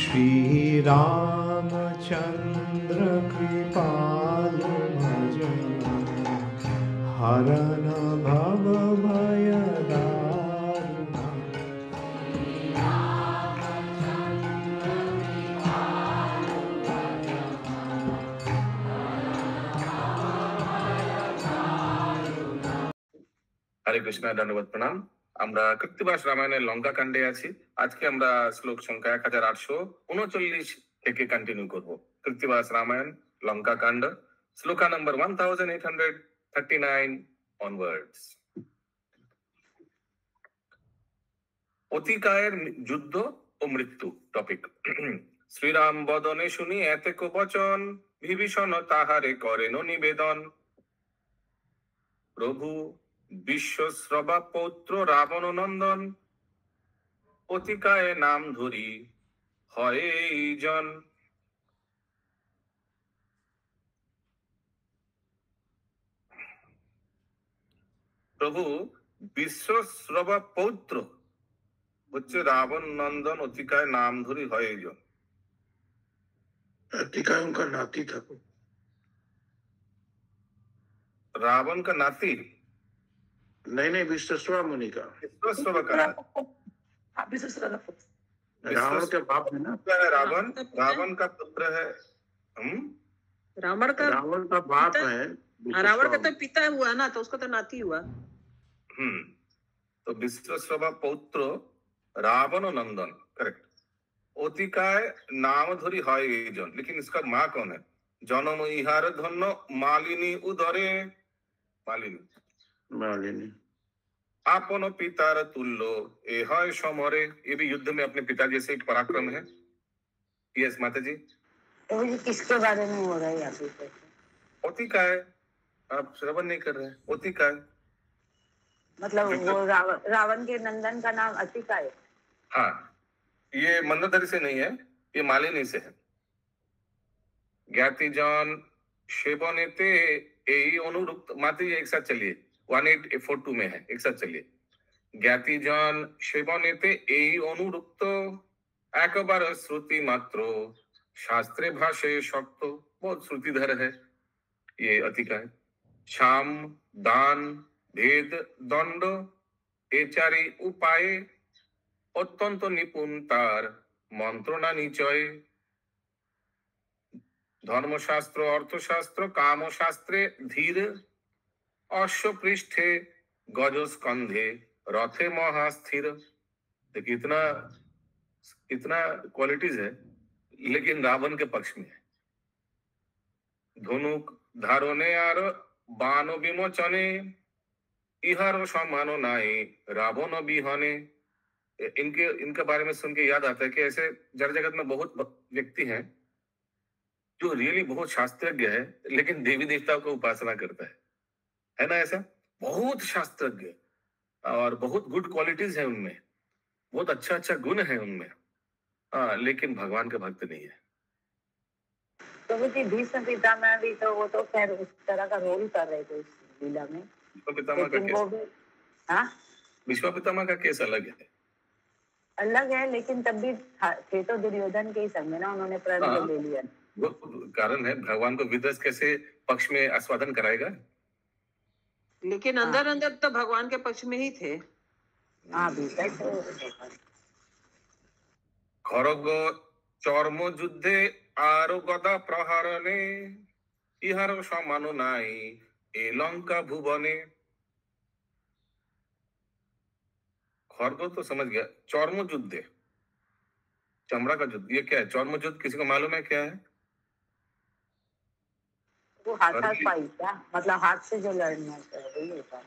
श्री रामचंद्र कृपालु भजन हरन भव भय दारुण। हरे कृष्ण धन्यवाद प्रणाम। আমরা কৃত্তিবাস রামায়ণের লঙ্কা কাণ্ডে আছি। আজকে আমরা শ্লোক সংখ্যা 1839 থেকে কন্টিনিউ করব। কৃত্তিবাস রামায়ণ লঙ্কা কাণ্ড শ্লোকা নম্বর 1839 অনওয়ার্ডস। অতিকায়ের যুদ্ধ ও মৃত্যু টপিক। শ্রীরাম বদনে শুনি এতেক বচন বিভীষণ তাহারে করেন নিবেদন। প্রভু বিশ্বশ্রবা পৌত্র রাবণ নন্দন অতিকায় নাম ধরি হয় এই জন। প্রভু বিশ্বশ্রবা পৌত্র হচ্ছে রাবণ নন্দন অতিকায় नाम धरी হয় এই জন। अतिकाय उनका नाती था। रावण का नाती? नहीं, विश्वश्रवा मुनि का। विश्वश्रवा का रावण के बाप है ना। रावण का पुत्र है। रावण का बाप है। रावण का तो पिता हुआ ना, तो उसका तो नाती हुआ। तो विश्वश्रवा पौत्र रावण नंदन, करेक्ट। অতিকায় নাম ধরি হয় এই জন, लेकिन इसका माँ कौन है? জনম ইহার ধন্য মালিনী উদরে। मालिनी आपन पितार तुल्य ए है समरे। ये भी युद्ध में अपने पिता जैसे एक पराक्रम है। यस माता जी। तो ये किसके बारे में हो रहा है यहाँ पे? अतिकाय। आप श्रवण नहीं कर रहे? अतिकाय मतलब वो रावण के नंदन का नाम अतिकाय। हाँ, ये मंदोदरी से नहीं है, ये मालिनी से है। ज्ञातिजन सेवनेते यही अनुरुक्त। माता जी एक साथ चलिए, 1842 में है, एक साथ चलिए। ज्ञातिजन सेवनेते यही अनुरुक्त একবার শ্রুতি মাত্র শাস্ত্রে ভাষে শক্ত। बहुत श्रुतिधर है ये अतिकाय। शाम दान भेद दंड এ চারি উপায়ে অত্যন্ত নিপুণ তার মন্ত্রণা নিচয়। धर्मशास्त्र अर्थशास्त्र कामशास्त्रे धीर अश्वपृष्ठे गजस्कंधे रथे महास्थिर। देखिए इतना क्वालिटीज है, लेकिन रावण के पक्ष में है। धनुक धारणे आर बाण विमोचने इहार सम्मान नाई रावण बिहने। इनके बारे में सुन के याद आता है कि ऐसे जड़ जगत में बहुत व्यक्ति हैं जो रियली बहुत शास्त्रज्ञ है, लेकिन देवी देवताओं को उपासना करता है ना। ऐसा बहुत शास्त्रज्ञ और बहुत गुड क्वालिटीज है उनमें, बहुत अच्छा गुण है उनमें, लेकिन भगवान का भक्त नहीं है। तो भीष्म पितामह भी तो वो तो खैर उस तरह का रोल कर रहे थे इस लीला में। भीष्म पितामह का केस, भीष्म पितामह का केस अलग है, लेकिन तब भी थे तो दुर्योधन के ही संग में ना, उन्होंने प्रण ले लिया। वो कारण है भगवान को विदस कैसे पक्ष में आस्वादन कराएगा। लेकिन अंदर अंदर तो भगवान के पक्ष में ही थे। खरग चर्म युद्धे आरो गदा प्रहारणे इहार समान नाई ए लंका भुवने। खरग तो समझ गया, चर्म युद्धे चमड़ा का युद्ध, ये क्या है? चर्म युद्ध किसी को मालूम है क्या है? वो हाथ क्या? मतलब हाथ से जो लड़ना है होता है।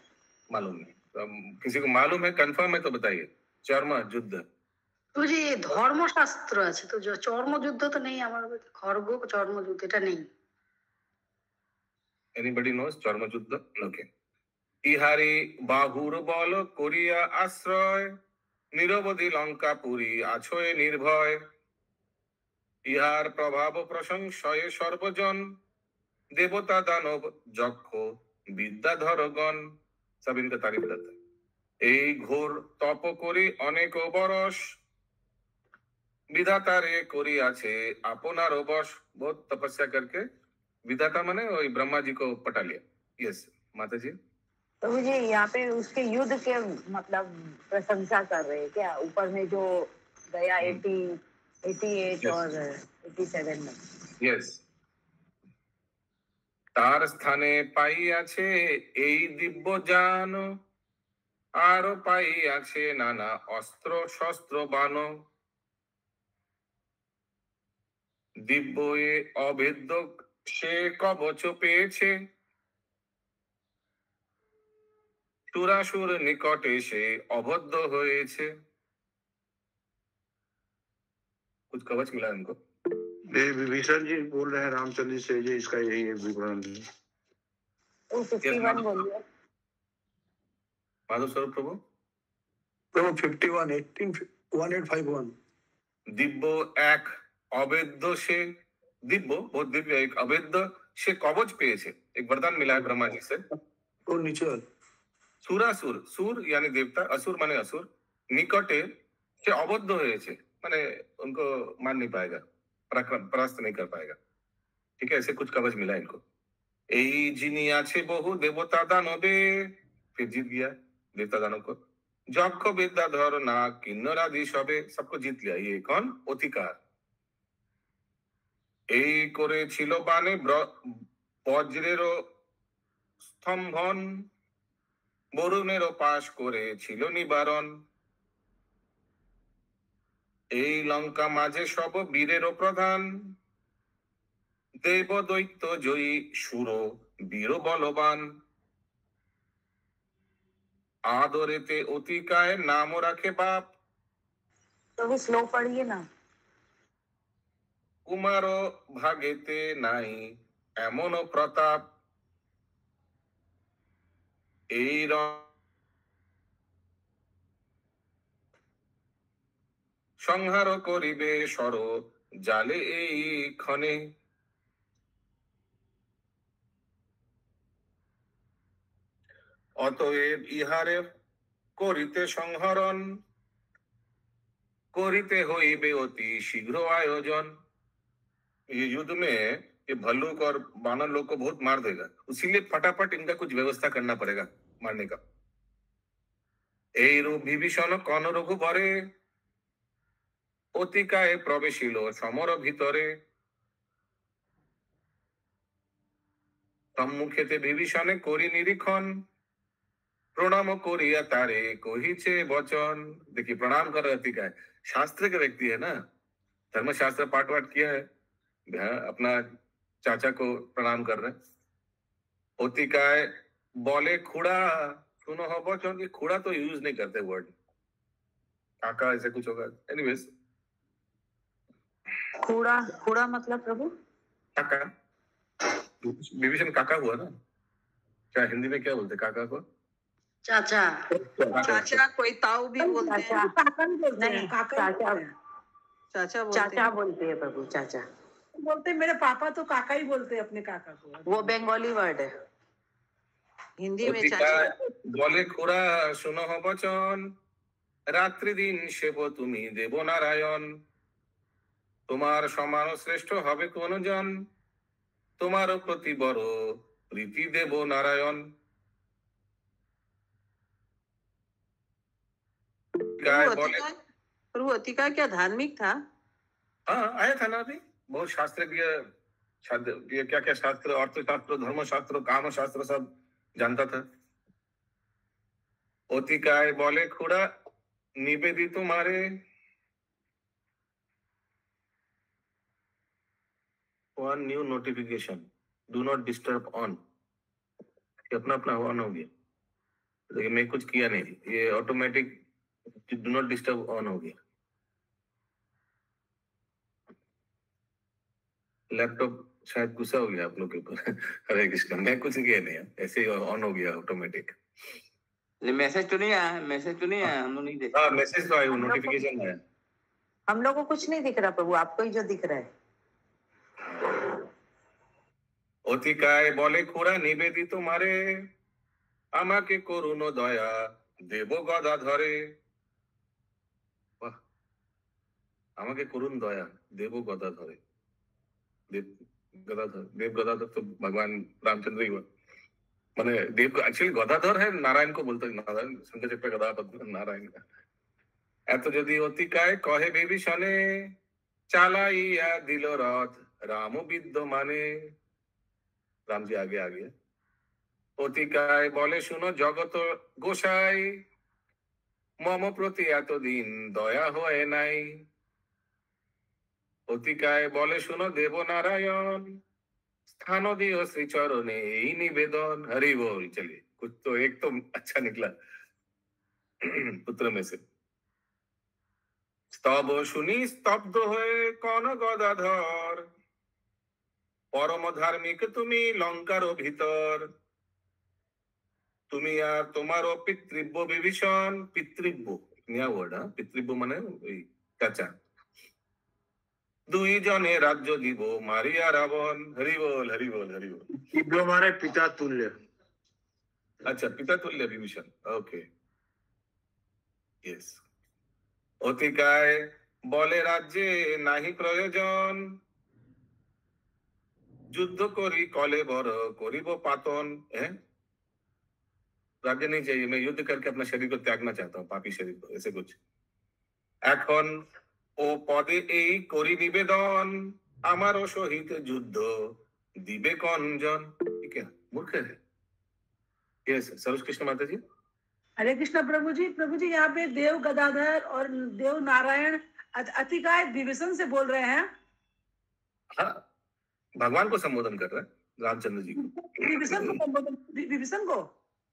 मालूम नहीं, किसी को मालूम है कंफर्म है तो बताइए। चर्म युद्ध तो जी धर्मशास्त्र আছে তো, চর্ম যুদ্ধ তো নেই আমার কাছে। খড়গ চর্ম যুদ্ধ এটা নেই। एनीबॉडी नोस चर्म युद्ध? ओके। इहारी बाहुर बल करिया आश्रय निरवधि लंका पुरी आछय निर्भय। इहार प्रभाव प्रशंसय सर्वजन देवता दानव যক্ষ বিদ্যাধরগণ। सब इनका तारीफ करता है। এই ঘোর তপ করে অনেক বরস विधाता रे कोरी आछे अपनार बश, बहुत तपस्या करके विधाता माने वही ब्रह्मा जी को पटा लिया। यस माता जी। तो मुझे यहाँ पे उसके युद्ध के मतलब प्रशंसा कर रहे हैं क्या, ऊपर में जो गया 88 Yes. और 87 में। यस, तार स्थाने पाई आछे এই দিব্য জ্ঞান, আরো পাই আছে নানা অস্ত্র শস্ত্র বান, দিব্য এ অভেদ্য সে কবচ পেয়েছে, সুরাসুর নিকটে সে অবদ্ধ হয়েছে। कुछ कवच मिला इनको। ये विभीषण जी बोल रहे हैं रामचंद्र से, ये इसका यही है विवरण। वो 51 बोलिए माधव स्वरूप प्रभु। प्रभु 51 1851 दिव्य एक अवैध से, दिव्य बहुत दिव्य, एक अवैध से कवच पेয়েছে, एक वरदान मिला है ब्रह्मा जी से। और नीचे सुरासुर, सुर यानी देवता, असुर माने असुर, निकटे से अबद्ध হয়েছে माने उनको मान नहीं पाएगा, परास्त नहीं कर पाएगा। ठीक है, ऐसे कुछ कवच मिला इनको। এই যিনি আছে বহু দেবতা দানবে, फिर जीत गया देवता दानव को। যক্ষ বিদ্যাধর না কিন্নরাদি সবে, सबको जीत लिया। ये कौन? অতিকার। এই করেছিল বানে বজ্রেরও স্তম্ভন, বরুণেরও পাশ করেছিল নিবারণ, এই লঙ্কা মাঝে সব বীরেরও প্রধান, দেব দৈত্য জয়ী সুর বীর বলবান, আদরেতে অতিকায় নাম রাখে বাপ, तो वो स्लो पढ़िए ना। কুমার ভাগেতে নাই এমন প্রতাপ, এই সংহার করিবে সর জালে এই ক্ষণে, অতএব ইহারে করিতে সংহরণ, করিতে হইবে অতি शीघ्र आयोजन। ये युद्ध में ये भल्लुक और बानर लोग को बहुत मार देगा, इसीलिए फटाफट इनका कुछ व्यवस्था करना पड़ेगा मारने का। এই রূপ বিভীষণ কন রঘুবরে, অতিকায় প্রবেশিল সমর ভিতরে, সম্মুখেতে বিভীষণে করি নিরীক্ষণ, प्रणाम कोरिया तारे कोहिचे वचन। देखिए प्रणाम कर रहे अतिकाय, शास्त्र के व्यक्ति है ना, धर्मशास्त्र पाठ वाठ किया है, अपना चाचा को प्रणाम कर रहे। अतिकाय बोले खुड़ा, सुनो हो वचन, कि खुड़ा तो यूज नहीं करते वर्ड, काका ऐसे कुछ होगा। एनीवेज, खूड़ा, खूड़ा मतलब प्रभु काका, विभीषण काका हुआ ना, क्या हिंदी में क्या बोलते काका को? चाचा। चाचा, कोई ताऊ भी बोलते हैं। चाचा नहीं, चाचा चाचा बोलते हैं प्रभु, चाचा बोलते हैं। मेरे पापा तो काका ही बोलते हैं अपने काका को। वो बंगाली वर्ड है। हिंदी में चाचा। बोले खुड़ा सुनो हो वचन, রাত্রি দিন সেব তুমি দেব নারায়ণ, তোমার সমান শ্রেষ্ঠ হবে কোন জন, তোমার প্রতি বড় প্রীতি দেব নারায়ণ। प्रभु अतिकाय क्या धार्मिक था? हाँ, आया था ना अभी, बहुत शास्त्र ये क्या क्या शास्त्र, अर्थशास्त्र, धर्मशास्त्र, काम शास्त्र सब जानता था। अतिकाय बोले खुड़ा निवेदी तुम्हारे, one new notification, do not disturb on, अपना अपना ऑन हो गया। देखिए मैं कुछ किया नहीं, ये automatic do not disturb on हो गया। लैपटॉप शायद गुस्सा हो गया आप लोग के ऊपर। हरे कृष्ण, मैं कुछ किया नहीं, ऐसे ही ऑन हो गया ऑटोमेटिक। मैसेज तो नहीं आया, मैसेज तो नहीं आया, हम लोग नहीं देखे। हाँ, मैसेज तो आया, नोटिफिकेशन आया। हम लोग को कुछ नहीं दिख रहा प्रभु, आपको ही जो दिख रहा है। অতিকায় বলে খুড়া নিবেদি তোমারে, আমাকে করুণ দয়া দেব গদা ধরে। আমাকে করুন দয়া, দেব গদাধরে। দেব देव गदाधर तो भगवान रामचंद्र ही हुआ। माने देव को एक्चुअली गदाधर है, नारायण को बोलते हैं, नारायण शंकर चक्र गदा पद्म नारायण का। এত যদি অতিকায় কহে বিভীষণে, চালাইয়া দিল রথ রাম বিদ্যমানে। রাম जी आगे आगे অতিকায় বলে শুনো জগত গোসাই, মম প্রতি এতদিন দয়া হয় নাই। অতিকায় বলে শুনো দেব নারায়ণ, स्थान दियो श्री चरणे এই निवेदन। हरि बोल। चलिए कुछ तो एक तो अच्छा निकला पुत्र में से। স্তব শুনি স্তব্ধ হয়ে কন গদাধর, পরম ধার্মিক তুমি লঙ্কার ভিতর। তুমি আর তোমারও পিতৃব্য বিভীষণ। পিতৃব্য নিয়া ওয়ার্ড, পিতৃব্য মানে ওই চাচা। দুই জনে রাজ্য দিব মারিয়া রাবণ। হরি বল হরি বল হরি বল। पितृ माने पिता तुल्य। अच्छा, पिता तुल्य विभीषण। Okay, yes. অতিকায় বলে রাজ্যে নাহি প্রয়োজন, যুদ্ধ করি কলে বড় করিব পাতন। राज्य नहीं चाहिए, मैं युद्ध करके अपना शरीर को त्यागना चाहता हूँ, पापी शरीर को, ऐसे कुछ। এখন ও পদে এই করি নিবেদন, আমারও সহিত যুদ্ধ দিবে কঞ্জন। ठीक है, मूर्ख है। यस, सरोज कृष्ण माता जी। हरे कृष्णा प्रभु जी। प्रभु जी यहाँ पे देव गदाधर और देव नारायण अतिकाय विभीषण से बोल रहे हैं। हाँ, भगवान को संबोधन कर रहे हैं, रामचंद्र जी को। विभीषण को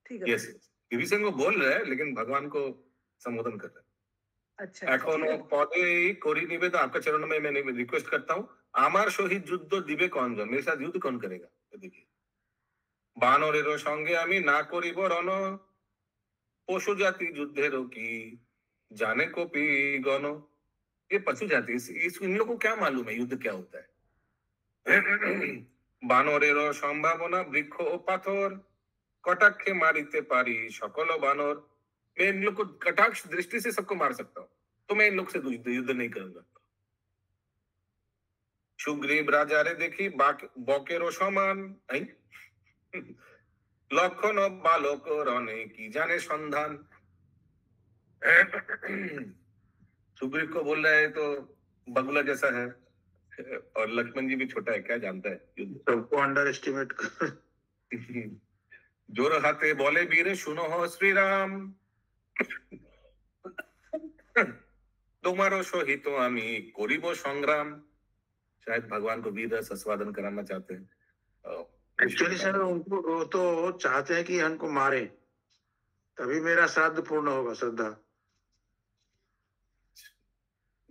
ठीक है। यस, विभीषण को बोल रहे हैं, लेकिन भगवान को संबोधन कर रहे हैं। अच्छा, এখন পদে করি নিবেদন, आपका चरणों में मैं रिक्वेस्ट करता हूँ, আমার সহিত যুদ্ধ দিবে কঞ্জন। मेरे साथ युद्ध कौन करेगा? देखिए, বানরেরও সঙ্গে আমি না করিব রণ, পশু জাতি যুদ্ধেরও কি জানে কপি গণ। ये पशु जाति, इन लोगों को क्या मालूम है युद्ध क्या होता है? বানরেরও সম্ভাবনা বৃক্ষ ও পাথর, কটাক্ষে মারিতে পারি সকল বানর। मैं इन लोग को कटाक्ष दृष्टि से सबको मार सकता हूँ, तो मैं इन लोग से युद्ध नहीं करूंगा। সুগ্রীব রাজারে দেখি বকেরও সমান, লক্ষণ বালক রণে কি জানে সন্ধান। सुग्रीव को बोल रहा है तो बगुला जैसा है, और लक्ष्मण जी भी छोटा है, क्या जानता है युद्ध। सबको अंडर एस्टिमेट कर। जोर हाथे बोले वीर सुनो हो श्री राम, तुम्हारो सहित आमी करिब संग्राम। शायद भगवान को वीर रस आस्वादन कराना चाहते हैं। एक्चुअली सर उनको वो तो चाहते हैं कि हमको मारे, तभी मेरा श्राद्ध पूर्ण होगा। श्रद्धा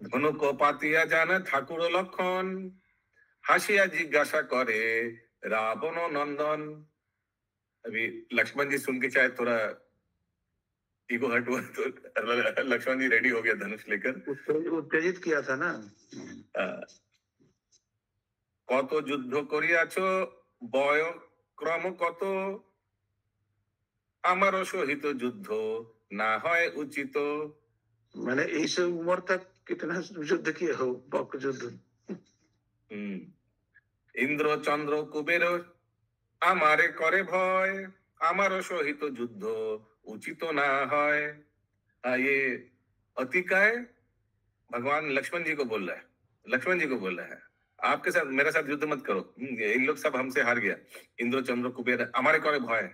ধনু को पातिया जाना ठाकुर लक्षण, हासिया जिज्ञासा करे रावण नंदन। अभी लक्ष्मण जी सुन के चाहे थोड़ा ईगो हट हुआ, तो लक्ष्मण जी रेडी हो गया धनुष लेकर। उत्तेजित किया था ना। কত যুদ্ধ করিয়াছো বয় ক্রম কত, আমারও সহিত যুদ্ধ না হয় উচিত। मैंने इस उम्र तक कितना युद्ध किया हो, बक युद्ध। इंद्र चंद्र कुबेर আমারে করে ভয়, আমারও সহিত যুদ্ধ उचित ना হয়। ये अतिकाय भगवान लक्ष्मण जी को बोल रहा है, लक्ष्मण जी को बोल रहा है, आपके साथ मेरे साथ युद्ध मत करो, इन लोग सब हमसे हार गया। इंद्र चंद्र कुबेर আমারে করে ভয়।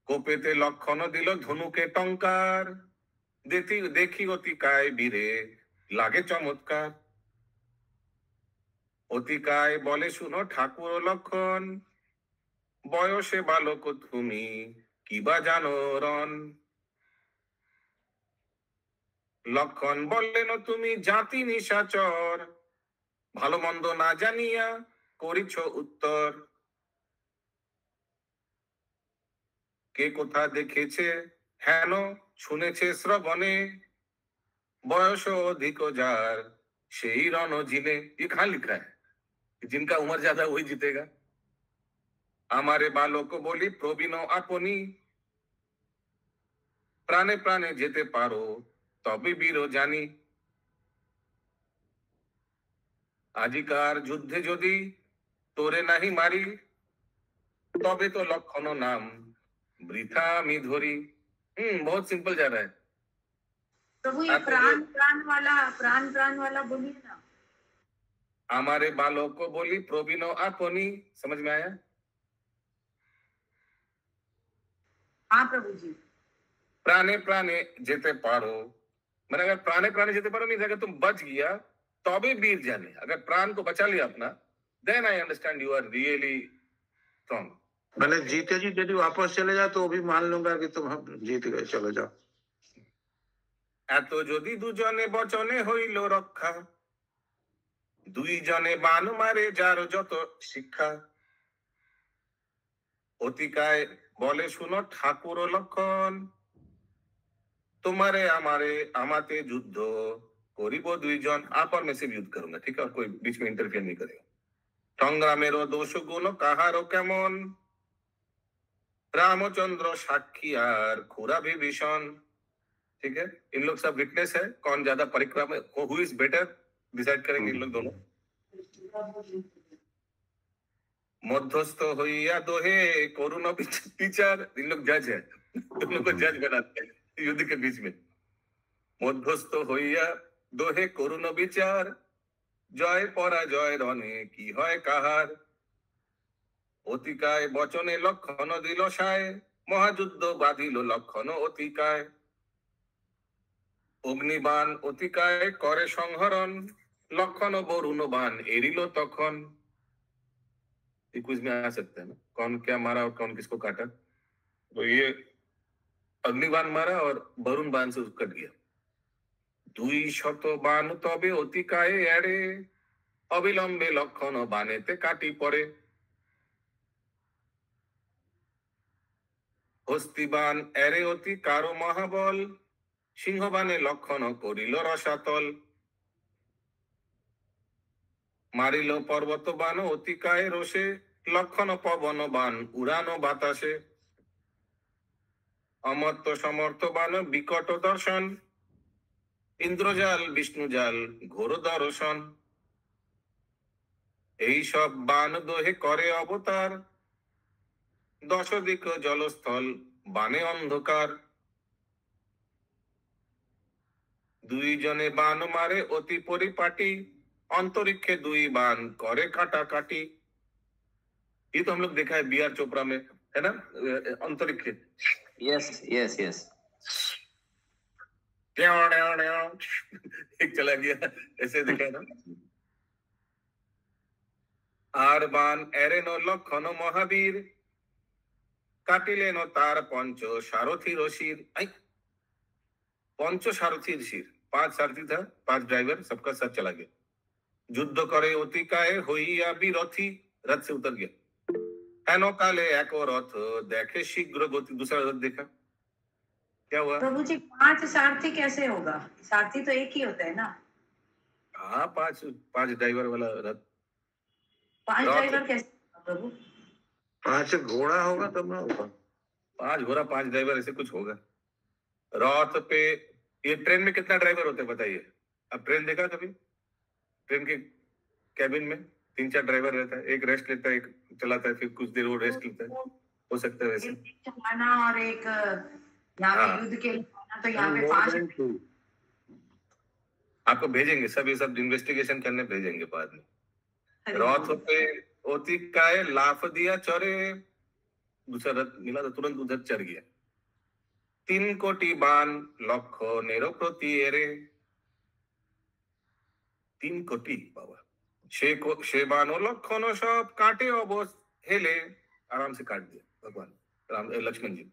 কোপেতে লক্ষণ দিল ধনুকে টঙ্কার, দেখি অতিকায় বীরে লাগে চমৎকার। অতিকায় বলে শুনো ঠাকুর লক্ষণ, বয়সে বালক তুমি কিবা জানো রণ। লক্ষণ বললেন তুমি জাতি নিশাচর, ভালো মন্দ না জানিয়া করিছ উত্তর। কে কোথা দেখেছে হেন শুনেছে শ্রবণে, বয়স अधिक जार সেই রণ জিনে। ये कहाँ लिखा है? जिनका उम्र ज्यादा वही जीतेगा। हमारे बालों को बोली प्रवीण अपनी, प्राणे प्राणे जेते पारो तभी वीरो जानी। আজিকার যুদ্ধে যদি তোরে নাহি মারি তবে तो लक्षण नाम वृथा मी धोरी। बहुत सिंपल जा रहा है। प्रभु ये प्राण वाला बोलिए ना। हमारे बालों को बोली प्रोबिनो आपनी, समझ में आया? हाँ प्रभु जी। प्राणे प्राणे जेते पारो, मैंने अगर प्राणे प्राणे जेते पारो मीन्स अगर तुम बच गया तो भी वीर जाने, अगर प्राण को बचा लिया अपना, then I understand you are really strong. मैंने जीते जी यदि वापस चले जाओ तो भी मान लूंगा कि तुम जीत गए, चले जाओ। এত যদি দুজনে বচনে হইল রক্ষা, দুইজনে বান মারে যার যত শিক্ষা, অতিকায় বলে শুনো ঠাকুর ও লক্ষণ, तुम्हारे हमारे আমাতে যুদ্ধ করিব দুইজন। आप और मैं से युद्ध करूंगा, ठीक है, और कोई बीच में इंटरफेयर नहीं करेगा। সংগ্রামেরও দোষ গুণ কাহারও কেমন, रामचंद्र साक्षी और खुरा विभीषण। ठीक है, इन लोग सब विटनेस है, कौन ज्यादा परिक्रमा, हु इज बेटर डिसाइड करेंगे इन लोग दोनों। मध्यस्थ होइया दोहे करुण विचार, इन लोग जज है, दोनों को जज बनाते हैं युद्ध के बीच में। मध्यस्थ होइया दोहे करुण विचार, जय पराजय रणे की হয় কাহার, অতিকায় বচনে লক্ষণ দিল সায়, মহাযুদ্ধ বাঁধিল লক্ষণ অতিকায়, অগ্নিবাণ অতিকায় করে সংহরণ, লক্ষণ বরুণ বাণ এরিল তখন। क्विज में आ सकते हैं ना, कौन क्या मारा और कौन किसको काटा। तो ये अग्निबाण मारा और वरुण बाण से कट गया। দুই শত বাণ তবে অতিকায় এড়ে, অবিলম্বে লক্ষণ বাণেতে কাটি পড়ে। হস্তিবাণ এরে অতি কারো মহাবল, সিংহবাণে লক্ষণ করিল রসাতল। মারিল পর্বত বাণ অতিকায় রোষে, লক্ষণ পবন বাণ উড়ানো বাতাসে। অমর্ত্য সমর্থ বাণ বিকট দর্শন, ইন্দ্রজাল বিষ্ণুজাল ঘোর দর্শন। এই সব বাণ দোহে করে অবতার, দশদিক জলস্থল বাণে অন্ধকার। দুইজনে বাণ মারে অতি পরিপাটি, अंतरिक्षे दुई बाण करे काटा काटी। ये तो हम लोग देखा है बी आर चोपड़ा में, है ना, अंतरिक्ष। Yes yes yes. एक चला गया, ऐसे देखा ना। आर बाण एरे नो लक्षण महावीर, काटिले नो तार पंच सारथीर शिर। पंच सारथीर शिर, 5 सारथी था, 5 ड्राइवर, सबका साथ चला गया। युद्ध करे অতিকায় হইয়া বিরথী, रथ से उतर गया। हेन काले एक रथ देखे शीघ्र गति, दूसरा रथ देखा, क्या हुआ। प्रभु जी 5 सारथी कैसे होगा, सारथी तो एक ही होता है ना। हाँ, 5 ड्राइवर वाला रथ। 5 ड्राइवर कैसे प्रभु। 5 घोड़ा होगा तब ना होगा। 5 घोड़ा 5 ड्राइवर, ऐसे कुछ होगा। रथ पे, ये ट्रेन में कितना ड्राइवर होते हैं बताइए। अब ट्रेन देखा कभी, ट्रेन के कैबिन में 3-4 ड्राइवर रहता है, एक रेस्ट लेता है, एक चलाता है, फिर कुछ देर वो रेस्ट लेता है, हो सकता है वैसे। चलाना और एक यहाँ पे युद्ध के लिए, तो यहाँ पे 5 आपको भेजेंगे, सब ये सब इन्वेस्टिगेशन करने भेजेंगे बाद में। रथ पे অতিকায় लाफ दिया चरे, दूसरा रथ मिला तो तुरंत उधर चढ़ गया। 3 कोटि बाण लक्षणेर प्रति एरे, 3 कोटि बाबा, সে বাণ লক্ষণ সব কাটে অবস হেলে, आराम से काट दिया भगवान राम लक्ष्मण जी।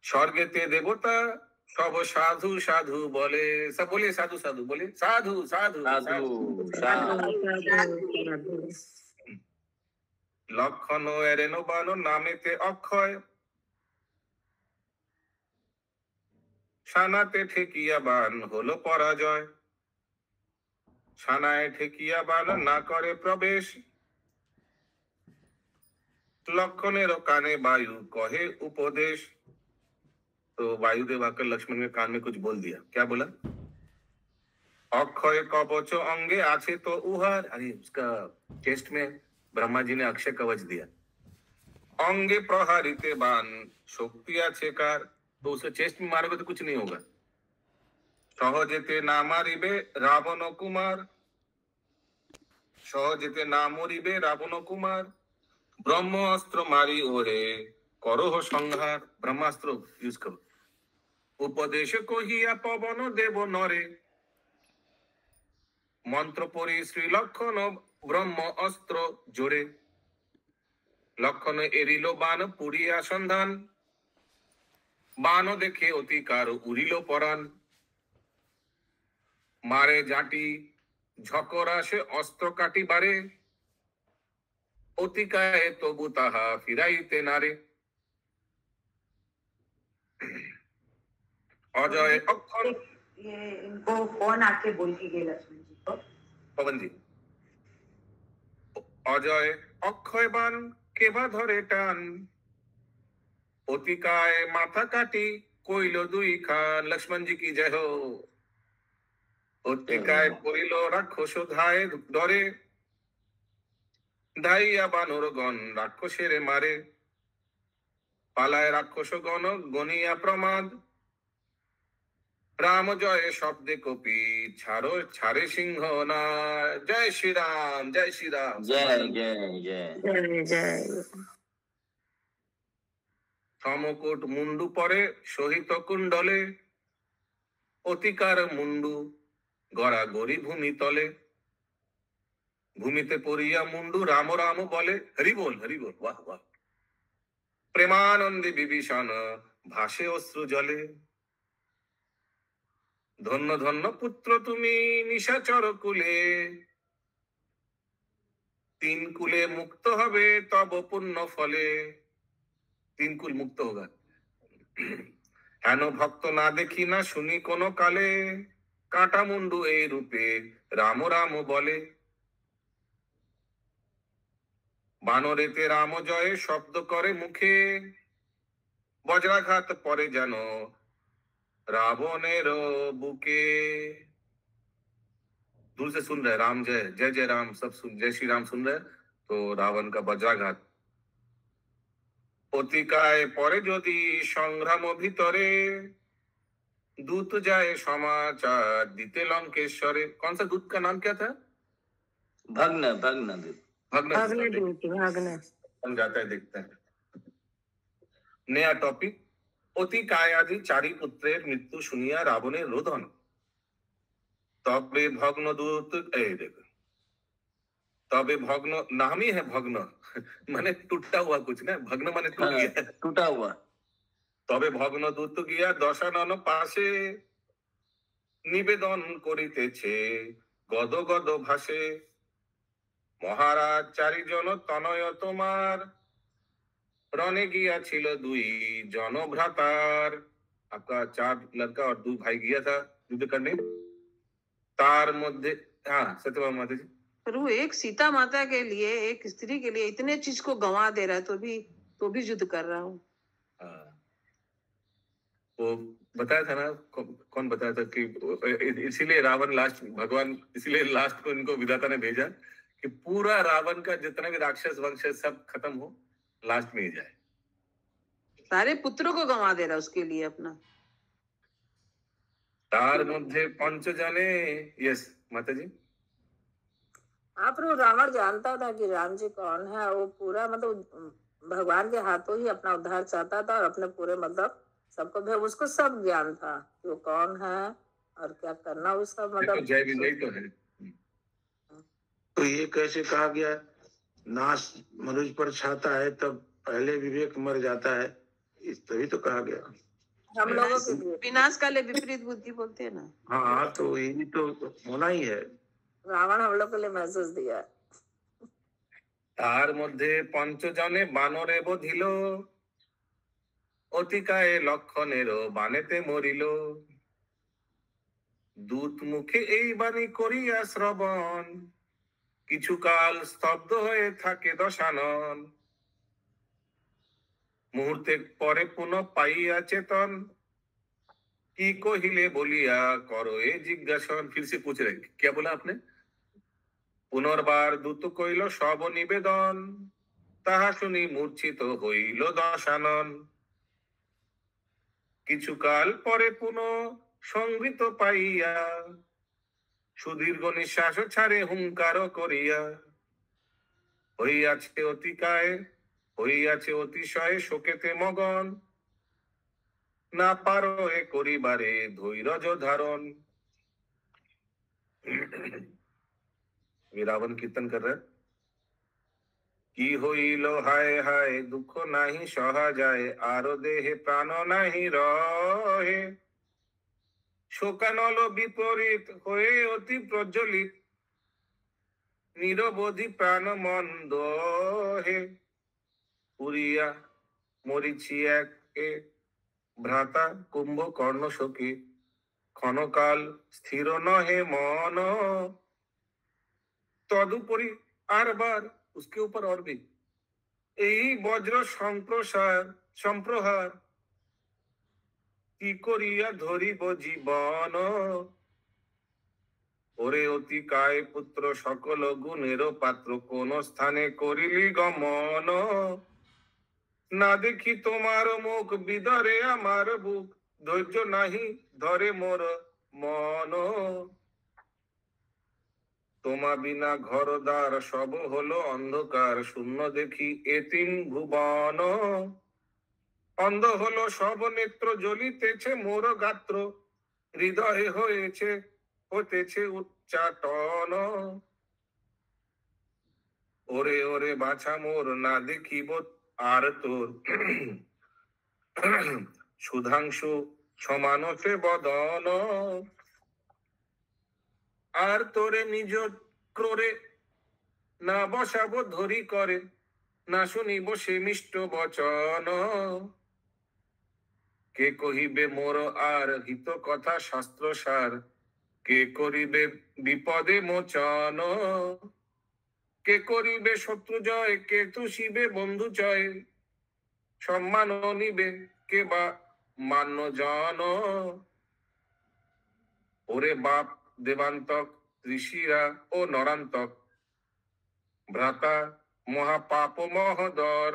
स्वर्गेते देवता सब साधु साधु बोले, सब बोले साधु साधु, बोले साधु साधु साधु। লক্ষণ এরেনো বাণ নামেতে অক্ষয়, সানাতে ঠেকিয়া বাণ হলো পরাজয়। সানায় ঠেকিয়া বাণ না করে প্রবেশ, লক্ষণের কানে वायु कहे उपदेश। तो वायुदेव आकर लक्ष्मण के कान में कुछ बोल दिया, क्या बोला। अक्षय कवच अंगे आछे तो उहार, अरे उसका चेस्ट में ब्रह्मा जी ने अक्षय कवच दिया। अंगे प्रहारिते बाण शक्ति आछे कार, तो उसे चेस्ट में मारोगे तो कुछ नहीं होगा। सहजेते ना मारिबे रावण कुमार, सहजेते ना मरिबे रावण कुमार, ब्रह्म अस्त्र मारी ओहे करो संहार। ब्रह्मास्त्र यूज करो। उपदेश कहिया पवन देव नरे, मंत्र पढ़ी श्री लक्षण ब्रह्म अस्त्र जोरे। लक्षण एरिलो बाण पुड़िया सन्धान, बाण देखे अतिकार उड़िल परान। मारे जाटी झकरा से अस्त्र काटी बारे, अतिकाय तबु ताहा फिराइते नारे। अजय अक्षर, ये इनको कौन आके बोल के गए लक्ष्मण जी को? पवन जी। अजय अक्षय बाण केबा धरे टान, अतिकाय माथा काटी कोइलो दुई खान। लक्ष्मण जी की जय हो। अतिकाय कोइलो राक्षस धाय डरे, धाइया बानर गण राक्षसेरे मारे। पालाय राक्षस गण गनिया प्रमाद, राम जय शब्दे कपि छाड़ो छाड़े सिंह ना। जय श्री राम, जय श्री राम। जय जय जय जय जय। समकोट मुंडू परे सहित कुंडले, अतिकार मुंडू गड़ा गड़ी भूमि तले। भूमिते पड़िया मुंडू राम राम बोले, हरि बोल वाह वाह। प्रेमानंदे विभीषण भाषे अश्रु जले, धन्य धन्य पुत्र तुमी निशाचर कुले। तीन कुले मुक्त हबे तब पुण्य फले। तीन कुल मुक्त होगा। हेन भक्त ना देखी ना सुनी कोनो काले, काटा मुंडू ए रूपे राम राम बोले। बानरेते राम जय शब्द करे मुखे, वज्राघात परे जानो रावणेर बुके। दूर से सुन रहे राम जय जय जय राम, सब सुन जय श्री राम सुन रहे, तो रावण का वज्राघात। अतिकाय परे यदि संग्राम भीतरे, दूत जाए समाचार दिते लंकेश्वरे। कौन सा दूत का नाम क्या था? भग्न भग्न दूत। भग्न दूत, भग्न। हम जाता है देखते हैं। नया टॉपिक। अतिकाय आदि चारि पुत्रेर मृत्यु सुनिया रावणेर रोदन, तबे भग्न दूत देखो, तबे भग्न नाम ही है भग्न माने टूटा हुआ कुछ ना, भग्न माने टूट गया, टूटा हुआ। तबे भग्न दूत गया दशानन पाशे, निवेदन करितेछे गद गद भाषे। महाराज चारिजन तनय तोमार, रणे गया छिलो दुई जन भ्रातार। आपका 4 लड़का और 2 भाई गया था युद्ध करने। तार मध्य, हाँ सत्यभामा माता जी। प्रभु एक सीता माता के लिए, एक स्त्री के लिए इतने चीज को गंवा दे रहा है, तो भी युद्ध कर रहा हूँ। वो बताया था ना, कौन बताया था कि इसीलिए रावण लास्ट, भगवान इसीलिए लास्ट को इनको विधाता ने भेजा कि पूरा रावण का जितना भी राक्षस वंश सब खत्म हो, लास्ट में ही जाए। सारे पुत्रों को गंवा दे रहा उसके लिए अपना। तार मध्य पंच जने, यस माता जी। आप रावण जानता था कि राम जी कौन है, वो पूरा मतलब भगवान के हाथों ही अपना उद्धार चाहता था, और अपने पूरे मतलब सबको भी उसको सब ज्ञान था कि वो कौन है और क्या करना, वो सब मतलब जय विजय तो है। तो ये कैसे कहा गया, नाश मनुष्य पर छाता है तब पहले विवेक मर जाता है, इस तभी तो कहा गया। हम लोगों के लिए विनाश काले विपरीत बुद्धि बोलते हैं ना। हाँ, तो यही तो होना ही है। रावण हम लोग के लिए मैसेज दिया। तार मध्य पंच जने बानरे बधिलो, अतिकाय लक्षणेर बानेते मरिलो। दूत मुखे এই বাণী করিয়া শ্রবণ, কিছুকাল স্তব্ধ হয়ে থাকে দশানন। মুহূর্তে পরে পুনঃ পাইয়া চেতন, কি কহিলে বলিয়া করো এ জিজ্ঞাসন। फिर से पूछ रहे क्या बोला आपने? পুনর্বার দূত কইল সব নিবেদন, তাহা শুনি মূর্ছিত হইল দশানন। কিছুকাল পরে পুনঃ সংগৃত পাইয়া, সুদীর্ঘ নিঃশ্বাস ছাড়ে হুঙ্কার করিয়া, হইয়াছে অতিকায় হইয়াছে অতিশয় শোকেতে মগন, না পারো এ করিবারে ধৈর্য ধারণ। রাবণ কীর্তন कर रहा है। কি হইল হায় হায় দুঃখ নাহি সহা যায়, আরো দেহে প্রাণ নাহি রহে, শোকানল বিপরীত হয়ে অতি প্রজ্বলিত, নিরবধি প্রাণ মন্দ হে। পুরিয়া মরিছি একে ভ্রাতা কুম্ভকর্ণ শোকে, ক্ষণকাল স্থির নহে মন, তদুপরি আরবার उसके ऊपर और भी এই বজ্র সম্প্রহার, কি করিয়া ধরিব জীবন। ওরে অতি কায় পুত্র সকল গুণের পাত্র, কোন স্থানে করিলি গমন। না দেখি তোমার মুখ বিদরে আমার বুক, ধৈর্য নাহি ধরে মোর মন। তোমা বিনা ঘরদ্বার সব হলো অন্ধকার, শূন্য দেখি এ তিন ভুবন। অন্ধ হলো সব নেত্র, জ্বলিতেছে মোর গাত্র, হৃদয়ে হতেছে উচ্চাটন। ওরে ওরে বাছা মোর না দেখিব আর তোর, সুধাংশু সমান সে বদন। আর তোরে নিজ ক্রোরে না বসাবো ধরি করে, না শুনিব সে মিষ্ট বচন। কে কহিবে মোর আর হিত কথা শাস্ত্র সার, কে করিবে বিপদে মোচন। কে করিবে শত্রু জয়, কে তুষিবে বন্ধু জয়, সম্মান নিবে কে বা মান্য জন। ওরে বাপ দেবান্তক ঋষিরা ও নরান্তক, ভ্রাতা মহাপাপ মহোদর।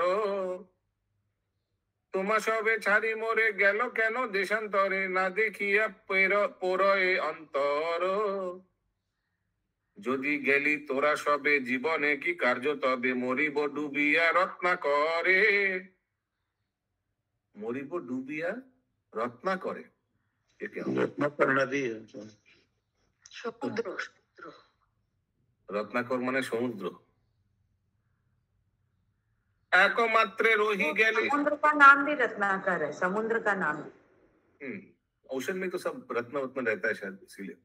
তোমা সবে ছাড়ি মোরে গেল কেন দেশান্তরে, না দেখিয়া পোরয়ে অন্তর। যদি গেলি তোরা সবে জীবনে কি কার্য তবে, মরিব ডুবিয়া রত্নাকরে। মরিব ডুবিয়া রত্নাকরে, रत्नाकर नदी है। সমুদ্র সমুদ্র রত্নাকর মানে সমুদ্র। একমাত্রে রহি গেলে, समुद्र का नाम भी रत्नाकर है, समुद्र का नाम। ओशन में तो सब रत्न वत्न रहता है शायद, इसीलिए।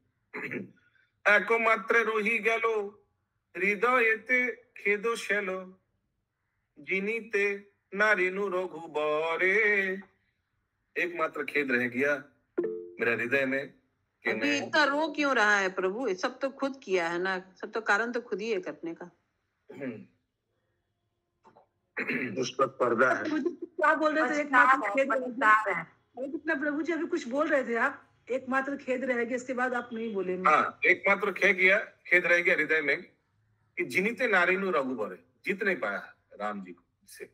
একমাত্রে রহি গেল হৃদয়েতে খেদ শেল, जिनीते नारिनु रघुबरे। एकमात्र खेद रह गया मेरा हृदय में कि अभी मैं इतना रो क्यों रहा है प्रभु? ये सब तो खुद किया है ना, सब तो कारण तो खुद ही है करने का। उसका पर्दा है। प्रभु जी क्या बोल रहे थे? एकमात्र खेद रह गया। अरे कितना प्रभु जी अभी कुछ बोल रहे थे आप, एकमात्र खेद रह गया, इसके बाद आप नहीं बोले। हाँ, एकमात्र खेद रह गया हृदय में कि जिनीते नारिनु रघुबरे, जीत नहीं पाया राम जी को से।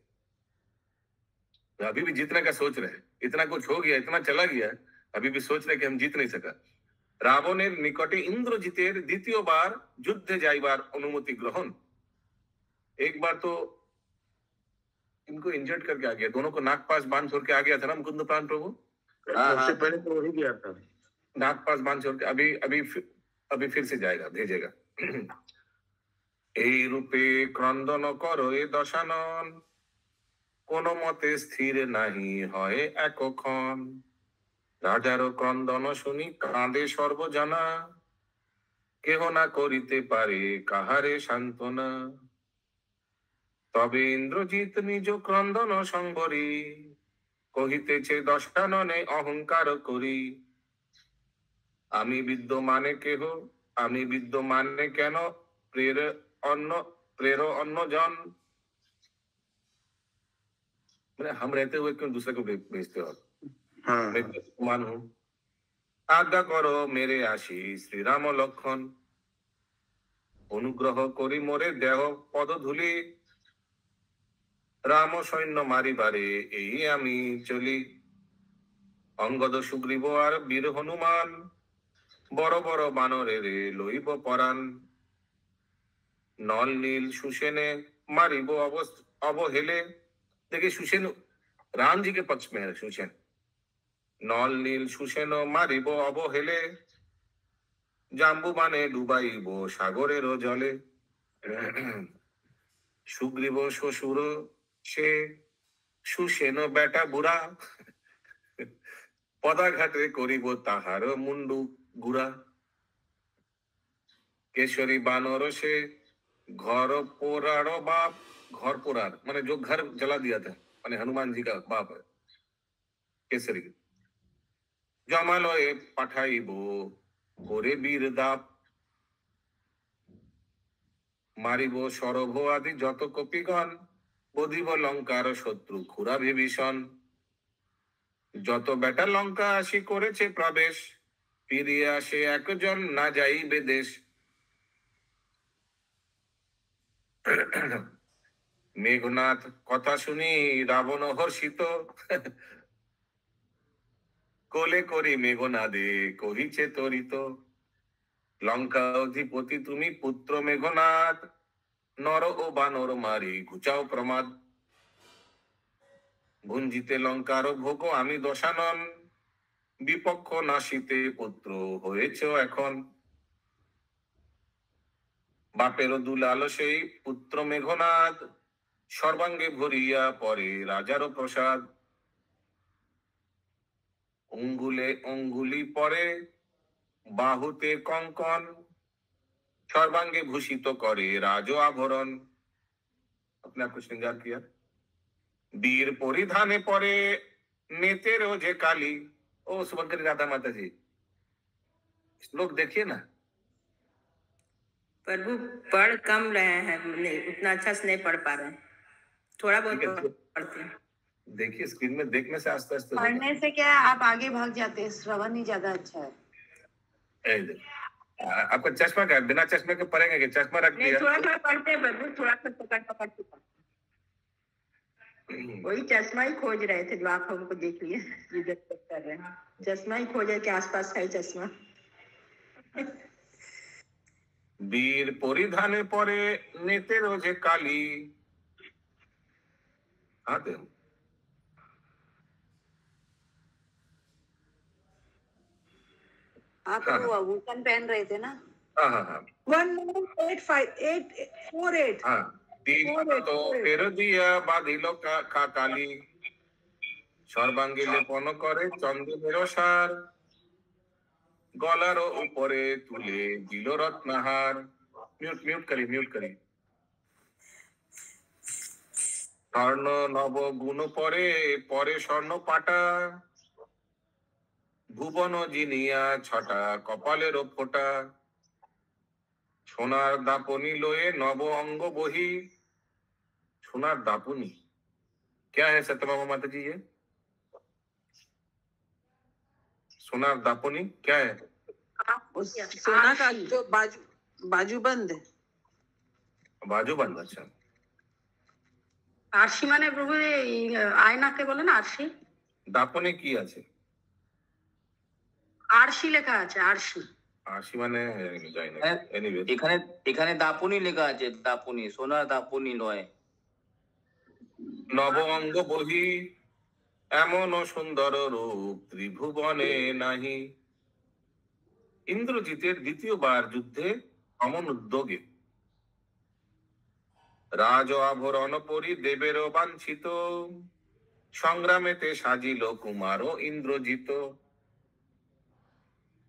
अभी भी जीतने का सोच रहे, इतना कुछ हो गया, इतना चला गया, अभी भी सोच रहे कि हम जीत नहीं सका। रावणের নিকটে इंद्रजीतेर द्वितीय बार युद्धे जाइबार अनुमति ग्रहण। एक बार तो इनको इंजर्ड करके आ गया, दोनों को नाक पास बांध छोड़ के आ गया था ना मुकुंद प्राण प्रभु। सबसे पहले तो वही गया था, नाक पास बांध छोड़ के। अभी फिर से जाएगा, भेजेगा। এই রূপে ক্রন্দন করো এ দশানন, কোন মতে স্থির নাহি হয় একক্ষণ। রাজার ক্রন্দন শুনি কাঁদে সর্বজনা, কেহ না করিতে পারে কাহারে সান্ত্বনা। তবে ইন্দ্রজিৎ নিজ ক্রন্দন সংবরি, কহিতেছে দশাননে অহংকার করি। আমি বিদ্যমানে কেহ, আমি বিদ্যমানে কেন প্রের অন্য জন। हम रहते हुए क्यों दूसरे को भेजते हो? मैं विद्यमान हूँ, আজ্ঞা করো মেরে আসি শ্রীরাম লক্ষণ, অনুগ্রহ করি মোরে দেহ পদধূলি, রাম সৈন্য মারিবারে এই আমি চলি। অঙ্গদ সুগ্রীব আর বীর হনুমান, বড় বড় বানরের লইব পরাণ। নল নীল सुसेने मारिब अवहेले। देखिए सुसेन राम जी के पक्ष में है सुसेन। नल नील सुसेन मारिब अवहेले, जाम्बुबाने डुबाइब सागरेर जले। सुग्रीव शशुर से सुसेन बेटा बुढ़ा, पदाघाटे करिब ताहार मुंडू गुड़ा। केशरी बानर से घर पोरार बाप, घर पोरार माने जो घर जला दिया था, माने हनुमान जी का बाप है केसरी। जमालये पाठाइबो करे वीर दाप, मारिब सरभ आदि जत कपिगण, बधिब लंकार शत्रु खुरा विभीषण। जत बेटा लंका आसि करेছে प्रवेश, फिरिए आसे एकजन ना जाइबे देश। मेघनाथ कथा शुनी रावण हर्षित, कोले करी मेघनादे कहिছে तरित। लंका अधिपति तुमी पुत्र मेघनाथ, नर ओ बानर मारी घुचाओ प्रमाद। भुंजिते लंकार भोग आमी दशानन, विपक्ष नाशिते पुत्र হয়েছে এখন। बापेर दुलाल সেই पुत्र मेघनाद, सर्वांगे भरिया परे राजार प्रसाद। अंगुले अंगुली परे बाहुते कंकन, सर्वांगे भूषित करे राज आभरण। अपने आपको श्रृंगार किया। वीर परिधाने परे नेते रोजे काली। ओ सुभद्री राधा माता जी श्लोक देखिए ना। प्रभु पढ़ कम रहे हैं, नहीं उतना अच्छा से नहीं पढ़ पा रहे हैं, थोड़ा बहुत पढ़ते हैं। देखिए स्क्रीन में देखने से आस्ते आस्ते पढ़ने से क्या है, आप आगे भाग जाते हैं, श्रवण ही ज्यादा अच्छा है। आपका चश्मा क्या है? बिना चश्मे के पढ़ेंगे कि चश्मा रख दिया? थोड़ा थोड़ा पढ़ते हैं प्रभु, थोड़ा थोड़ा पकड़ पकड़ के वही चश्मा ही खोज रहे थे जो आप हमको देख लिए कर रहे हैं। चश्मा ही खोजे के आसपास है चश्मा। वीर परिधाने परे नेते रोजे काली। आते आप वो वूकन पहन रहे थे ना? हाँ हाँ हाँ 1985848 हाँ। तीन तो फेर दिया बाधिल का काली, सर्वांगी लेपन करे चंद्रेर सार। गलार ऊपरे तुले दिल रत्नहार। म्यूट म्यूट करी म्यूट करी। स्वर्ण नव गुण परे परे स्वर्ण पाटा, भुवन जिनिया छटा कपालेर फोटा। सोनार दापनी लोए नव अंग बही। सोनार दापनी क्या है सत्यभामा माता जी? ये सोनार दापनी क्या है? सोना का जो बाजूबंद है। बाजूबंद, अच्छा। आरसी माने प्रभु आयना के बोले ना आरसी। दापने की আছে? आरसी লেখা আছে आरसी। আরশি মানে জানি না। এনিওয়ে এখানে এখানে দাপুনি লেখা আছে, দাপুনি সোনার দাপুনি নয়। নব অঙ্গ বহি এমন সুন্দর রূপ ত্রিভুবনে নাহি। ইন্দ্রজিতের দ্বিতীয়বার যুদ্ধে অমন উদ্যোগে রাজ আভরণ পরি দেবের বাঞ্ছিত। সংগ্রামেতে সাজিল কুমার ইন্দ্রজিত।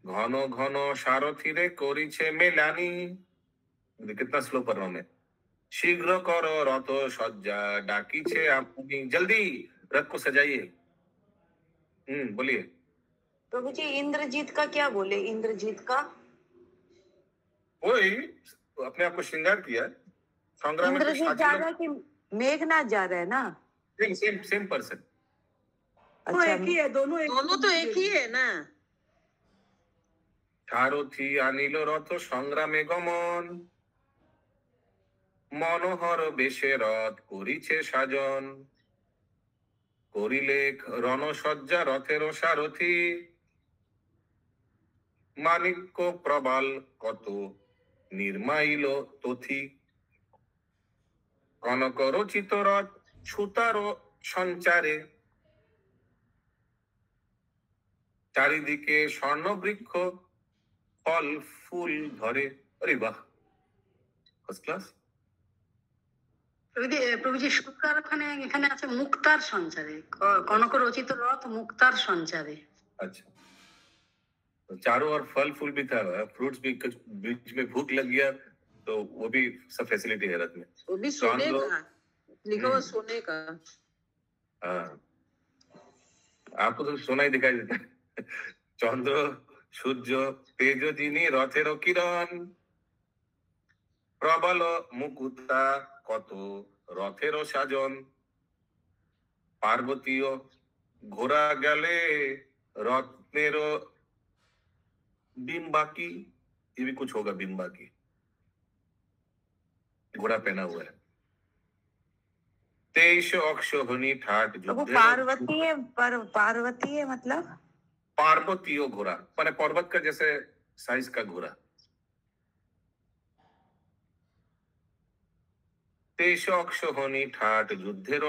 घन घन सारथीरे करिछे मेलानी। कितना स्लो पढ़ रहा हूं मैं। शीघ्र करो रथ सज्जा डाकीछे अपनी। जल्दी रथ को सजाइए। बोलिए प्रभु जी इंद्रजीत का क्या बोले? इंद्रजीत का वही अपने आप को श्रृंगार किया। संग्राम में इंद्रजीत जा रहा है कि मेघनाथ जा रहा है ना? Same same person. अच्छा, एक ही है, दोनों तो एक ही है ना? সারথি আনিল রথ সংগ্রামে গমন, মনোহর বেশে রথ করিছে সাজন, করিলে রণসজ্জা রথের সারথি, মাণিক্য প্রবাল কত নির্মাইল তথি, কনক রচিত রথ ছুতার সঞ্চারে, চারিদিকে স্বর্ণবৃক্ষ ফল ফুল ধরে। আরে বাহ, ফার্স্ট ক্লাস। প্রভুজি সুতার ওখানে এখানে আছে মুক্তার সঞ্চারে, কনক রচিত রথ মুক্তার সঞ্চারে। अच्छा, तो चारों ओर फल फूल भी था, फ्रूट्स भी, कुछ बीच में भूख लग गया तो वो भी सब फैसिलिटी है रथ में। वो भी सोने का लिखा हुआ, सोने का। हाँ, आपको तो सोना ही दिखाई देता है। चंद्र সূর্য তেজ যিনি রথের কিরণ, প্রবল মুকুতা কত রথের সাজন, পার্বতীয় ঘোড়া গেলে रत्नेर बिम्बाकी, ये भी कुछ होगा, बिम्बाकी घोड़ा पहना हुआ है। 23 अक्षोहिणी ठाट वो पार्वती है, पार्वती है मतलब पार्वतीय घोड़ा माने पर्वत का जैसे साइज का घोड़ा। 23 अक्षोहिणी ठाट युद्धेर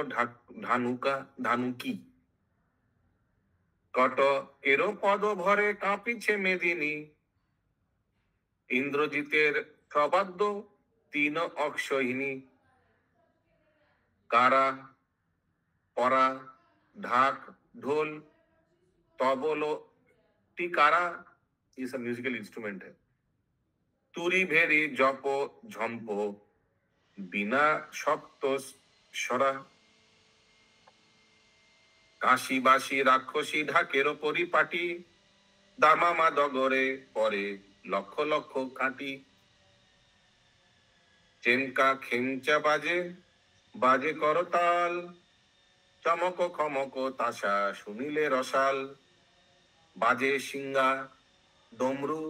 ধানুকা ধানুকি, কটকেরও পদ ভরে কাঁপিছে মেদিনী, ইন্দ্রজিতের প্রবাদ্য 3 অক্ষোহিনী, কারা পরা ঢাক ঢোল তবলো টিকারা, ये सब म्यूजिकल इंस्ट्रूमेंट है। तुरी भेरी जप झम्प बिना सप्त स्वरा, কাশি বাসি রাক্ষসী ঢাকের পরিপাটি, দামামা ডগরে পরে লক্ষ লক্ষ কাঁটি, চেনকা খেঞ্চা বাজে বাজে করতাল, চমক খমক তাসা শুনিলে রসাল, বাজে সিঙ্গা ডমরু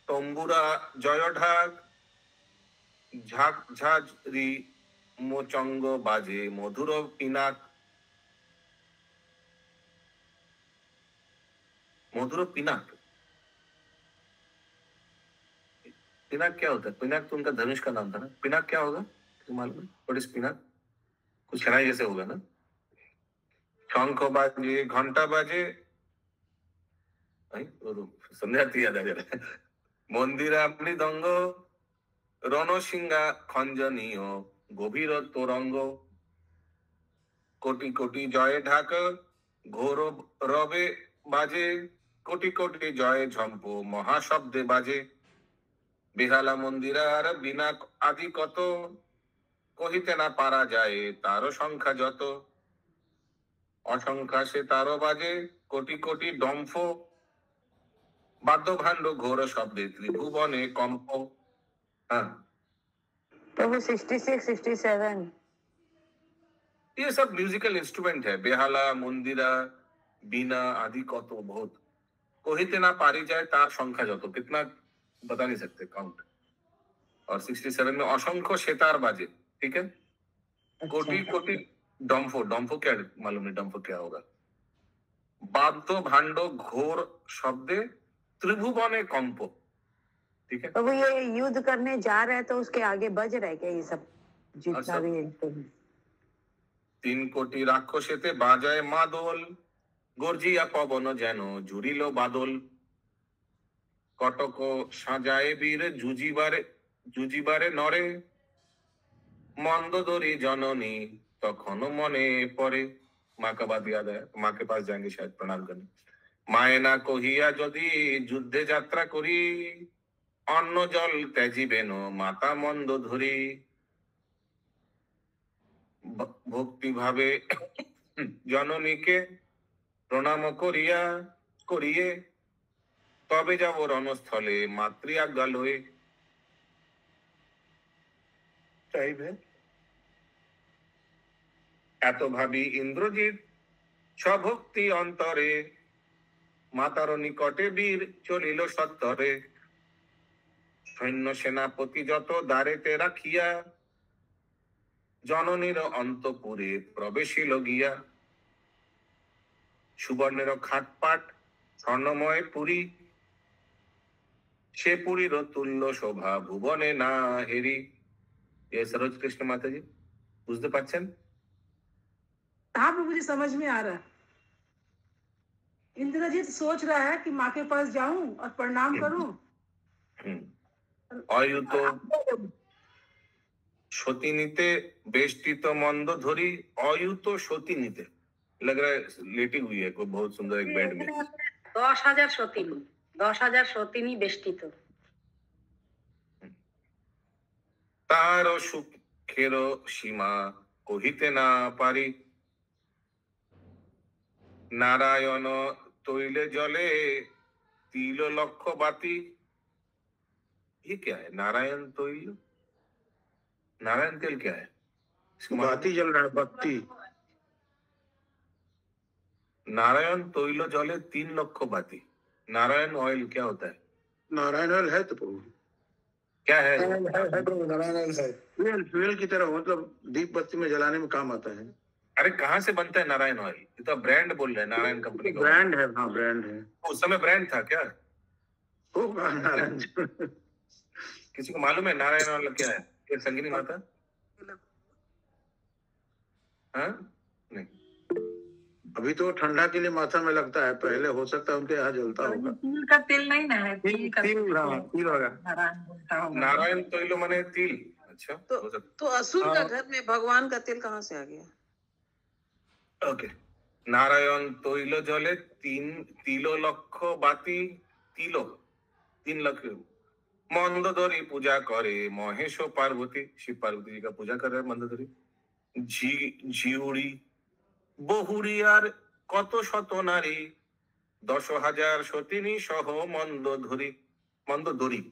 তম্বুরা জয় ঢাক, ঝাক ঝাঁঝরি মোচঙ্গ বাজে মধুর পিনাক, मधुर पिनाक। पिनाक क्या होता है? पिनाक तो उनका धनुष का नाम था ना। पिनाक क्या होगा तुम मालूम है? What is Pinak? कुछ शहनाई जैसे होगा ना। शंख बाजे घंटा बाजे, संध्या याद आ जा, मंदिरा मृदंग रणसिंगा खंजनीय गभीर तोरंग, कोटि कोटि जय ढाक घोर रवे बाजे, কোটি কোটি জয় ঝম্প মহাশব্দে বাজে, বেহালা মন্দিরার বিনা আদি কত, কহিতে না পারা যায় তারও সংখ্যা যত, অসংখ্যা সে তারও বাজে কোটি কোটি ডম্ফ, বাদ্য ভাণ্ড ঘোর শব্দে ত্রিভুবনে কম্প। हाँ, तो वो 66 67 ये सब म्यूजिकल इंस्ट्रूमेंट है। बेहाला मंदिरा बिना आदि कत बहुत, कहिते ना पारी जाए तार संख्या जत, कितना बता नहीं सकते काउंट। और 67 में असंख्य सेतार बाजे, ठीक है। कोटि कोटि डम्फो, डम्फो क्या मालूम नहीं, डम्फो क्या होगा। बाद्य भांड घोर शब्दे त्रिभुवने कंप, ठीक है। तो वो ये युद्ध करने जा रहे हैं तो उसके आगे बज रहे क्या ये सब जितना भी? 3 কোটি রাক্ষসেতে বাজায় মাদল, গর্জিয়া পবন যেন জুড়িল বাদল, কটক সাজায় বীর জুজিবারে নরে, মন্দোদরী জননী তখন মনে পড়ে। माँ का बात याद है, माँ के पास जाएंगे शायद प्रणाम करने। माए ना कहिया যদি যুদ্ধে যাত্রা করি, অন্ন জল ত্যাজিবেন মাতা মন্দ ধরি, ভক্তি ভাবে জননীকে প্রণাম করিয়ে তবে যাব রণস্থলে মাতৃ আজ্ঞা লয়ে। চাইবে এত ভাবি ইন্দ্রজিৎ স্বভক্তি অন্তরে, মাতার নিকটে বীর চলিল সত্তরে, সৈন্য সেনাপতি যত দ্বারেতে রাখিয়া, জননীর অন্তপুরে প্রবেশিল গিয়া। সুবর্ণের খাটপাট স্বর্ণময় পুরী, সে পুরীর তুল্য শোভা ভুবনে না হেরি। ये सरोज कृष्ण माता जी বুঝতে পারছেন? हाँ प्रभु जी, समझ में आ रहा है। इंद्रजीत सोच रहा है कि माँ के पास जाऊं और प्रणाम करूं। অয়ুত সতীনীতে বেষ্টিত মন্দ ধরি, অয়ুত সতীনীতে लग रहा है लेटी हुई है कोई बहुत सुंदर एक बेड में। 10,000 সতিনী, 10,000 সতিনী বেষ্টিত। তার সুখের সীমা কহিতে না পারি, नारायण तैले जले तिल लक्ष बाती। ये क्या है नारायण तैल? नारायण तेल क्या है? बाती जल रहा है, बत्ती। नारायण तैल जले 3 लक्ष बाती। नारायण ऑयल क्या होता है? नारायण ऑयल है तो प्रभु क्या है? नारायण ऑयल है, फ्यूल की तरह, मतलब दीप बत्ती में जलाने में काम आता है। अरे कहाँ से बनता है नारायण ऑयल? ये तो ब्रांड बोल रहे हैं, नारायण कंपनी का ब्रांड है। हाँ ब्रांड है। उस समय ब्रांड था क्या? होगा नारायण। किसी को मालूम है नारायण ऑयल क्या है? ये संगिनी माता? हाँ नहीं, अभी तो ठंडा के लिए माथा में लगता है, पहले हो सकता है उनके यहाँ जलता होगा। तिल का तेल नहीं ना है, तिल का तिल, हाँ, तिल होगा। नारायण बोलता होगा। नारायण तैल माने तिल। अच्छा तो असुर का घर में भगवान का तेल कहाँ से आ गया? ओके, नारायण तैल जले 3 लक्ष बाती, 3 लक्ष मंदोदरी पूजा करे महेश पार्वती। शिव पार्वती जी का पूजा कर रहे हैं मंदोदरी। झिउड़ी बहुरियार कत शत नारी, 10,000 सतिनी सह मंदोदरी।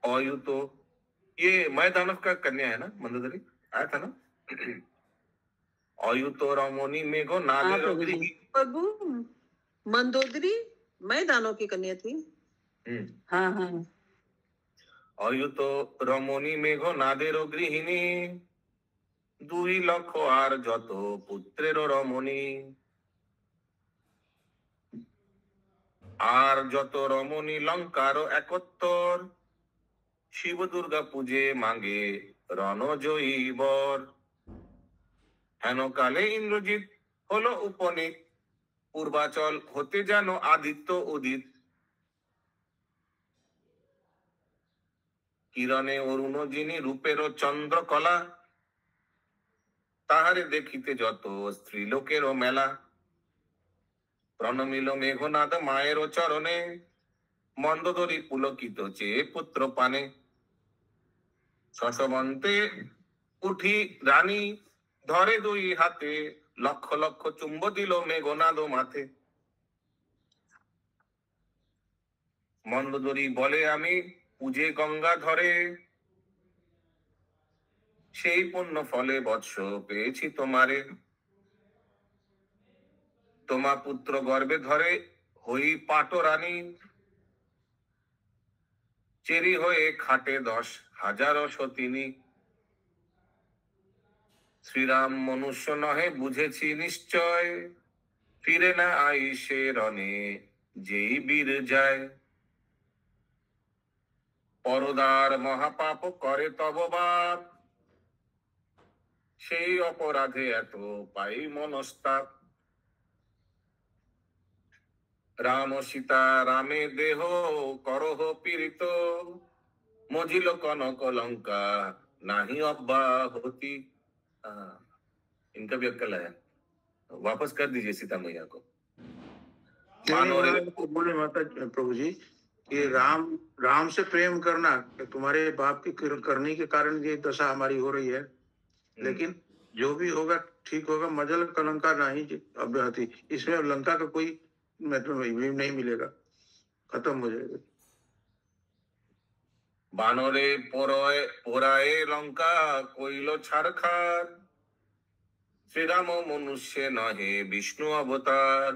अयुत ये मैं दानव का कन्या है ना, मंदोदरी आया था ना। अयुत रमणी मेघो नादेर गृही। प्रभु मंदोदरी मैं दानव की कन्या थी। हाँ हाँ। अयुत रमणी मेघो नादेर गृहिणी, 2 लक्ष आर जत पुत्रेर रमणी। আর যত রমণী লঙ্কার একত্তর, শিব দুর্গা পূজে মাগে রণজয়ী বর। হেনকালে ইন্দ্রজিৎ হলো উপনীত, পূর্বাচল হতে যেন আদিত্য উদিত। কিরণে অরুণ যিনি রূপের চন্দ্রকলা, তাহারে দেখিতে যত স্ত্রীলোকেরও মেলা। প্রণমিল মেঘনাদ মায়ের চরণে, মন্দোদরী পুলকিত চেয়ে পুত্র পানে। শশবন্তে উঠি রানী ধরে 2 হাতে, লক্ষ লক্ষ চুম্ব দিল মেঘনাদ মাথে। মন্দোদরী বলে আমি পূজে গঙ্গা ধরে, সেই পুণ্য ফলে বৎস পেয়েছি তোমারে। তোমা পুত্র গর্ভে ধরে হই পাট রানী, চেরি হয়ে খাটে 10,000 সতিনী। শ্রীরাম মনুষ্য নহে বুঝেছি নিশ্চয়, ফিরে না আইসে রণে যেই বীর যায়। পরদার মহাপাপ করে তব বাপ, সেই অপরাধে এত পাই মনস্তাপ। রাম সীতা রামে দেহ করহ পীড়িত, মজিল কনক लंका नाही अब्बाहुति। इनका भी अक्कल है, वापस कर दीजिए सीता मैया को। बोले माता प्रभु जी कि राम से प्रेम करना, तुम्हारे बाप की करने के कारण ये दशा हमारी हो रही है, लेकिन जो भी होगा ठीक होगा। मजल कलंका नहीं अब्याहति, इसमें लंका का कोई मतलब नहीं मिलेगा, खत्म हो जाएगा। बानरे पोराए लंका कोइलो छारखार, श्रीराम मनुष्य नहे विष्णु अवतार।